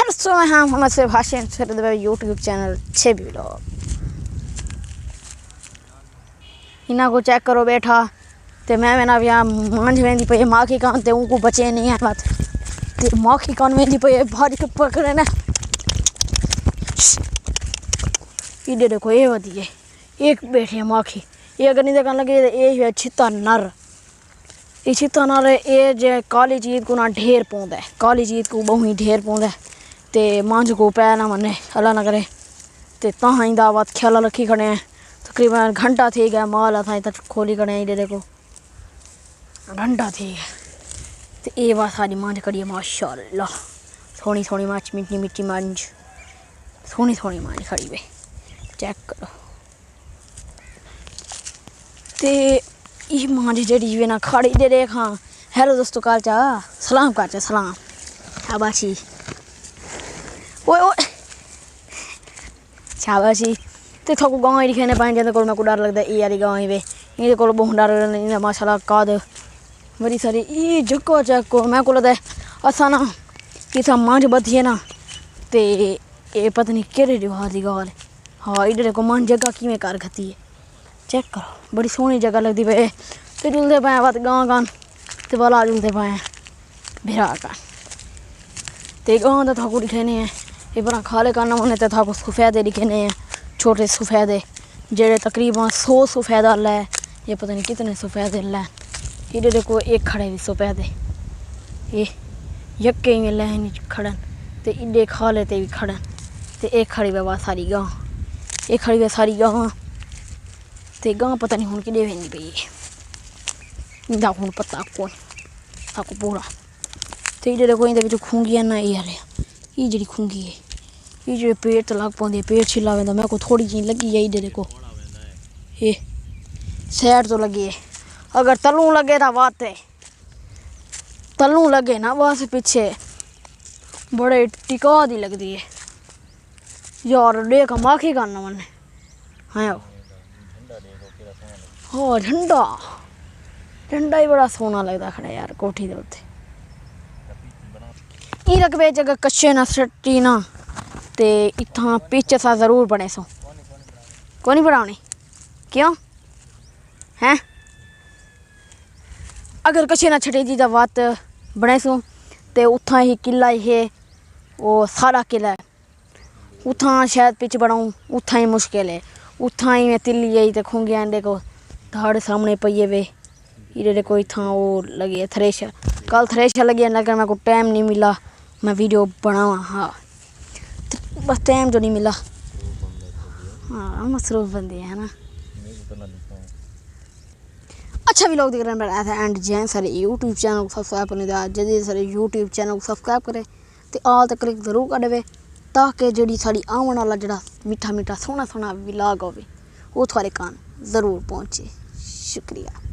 परसों में हम हमसे भाषण फिर यूट्यूब चैनल 6 व्लॉग इन्ना को चेक करो बैठा ते मैं ना यहाँ मांझ वेंदी पे माखी कान ते उनको बचे नहीं है मत ते माखी कान वेंदी पे भारी के पकड़े ना इधर देखो ये वधी है एक बैठी है माखी ये अगर नहीं देखने लगे ये है छिता नर ये छिता नर ये जे काली चीज को ना ढेर पौंदा है काली चीज को बहु ही ढेर पौंदा है ते मांझ को पै ना मने अल्लाह ना करे ते तां इंदा बात ख्याल रखी खड़े हैं तकरीबन घंटा थी गया माल था तक खोली खड़े हैं देखो घंटा थी गया तो ये बात सारी मांझ कड़ी है माशाल्लाह सोनी सोनी माछ मिट्टी मिट्टी मांझ सोनी सोनी मांझ खड़ी वे चेक करो ते ये मांझ जड़ी वे ना खड़ी दे देखा हेलो दोस्तों काल चा सलाम कर चा सलाम शाबाशी ओए ओए शाबाशी ते थको गांव ही दिखने पाए जंदे कोल मैं को डर लगदा ए यारी गांव ही वे इहदे कोल बहुत डर नहीं माशाल्लाह काद बड़ी सारी ये जको चको मैं को लगदा असा ना इथा मांझ बधी है ना ते ये पता नहीं केड़े रिवाज दी गल हां इधर को मांझ जगह किवें कर खती है चेक करो बड़ी सोहनी जगह लगदी पे ते जुलदे पाए बात गांव गान ते वाला जुलदे पाए भिरा का ते गांव दा थको दिखने है ये बड़ा खाले करना होने ते थको सफेदे दिखने हैं छोटे सफेदे जेड़े तकरीबन 100 सफेदा लै ये पता नहीं कितने सफेदे लै इधर देखो एक खड़े भी सफेदे ये यक्के में लै नहीं खड़न ते इडे खाले ते भी खड़न ते एक खड़ी वे सारी गां एक खड़ी वे सारी गां ते गां पता नहीं हुन किडे वेंदी पई इंदा हुन पता कोई ताको पूरा ते इधर देखो इंदे विच खूंगी ना ये हरे ये जेडी खूंगी है ये जो पेड़ तो लग पाते पेड़ छिला वेंदा मैं को थोड़ी जी लगी है इधर देखो ये सैड तो लगी है अगर तलू लगे ना बात है तलू लगे ना बस पीछे बड़े टिका दी लगती है यार देख माखी करना मने हाँ हाँ झंडा झंडा ही बड़ा सोना लगता खड़ा यार कोठी दे उत्ते ई रकबे जगह कच्चे ना सट्टी ना ते इत्थां पिच सा जरूर बने सो को नहीं बनाने क्यों हैं अगर कच्चे ना छटे जी बात बने सो ते उत्थां ही किला है वो सारा किला है उत्थां शायद पिच बनाऊं उत्थां ही मुश्किल है उत्थां ही मैं तिल्ली आई ते खूंगे अंडे को धाड़ सामने पइए वे इधर कोई इत्थां वो लगी है थ्रेशर कल थ्रेशर लगी है लेकिन मेरे को टाइम नहीं मिला मैं वीडियो बनावा हाँ बस टाइम जो नहीं मिला हाँ मसरूफ बंदे है ना अच्छा भी लोग देख रहे हैं ऐसा एंड जैन सारे यूट्यूब चैनल को सब्सक्राइब करने दिया जल्दी सारे यूट्यूब चैनल को सब्सक्राइब करें तो आल तक क्लिक जरूर कर देवे ताकि जी साड़ी आवन वाला जड़ा मीठा मीठा सोहना सोहना व्लॉग होवे वो थोड़े कान जरूर पहुँचे शुक्रिया।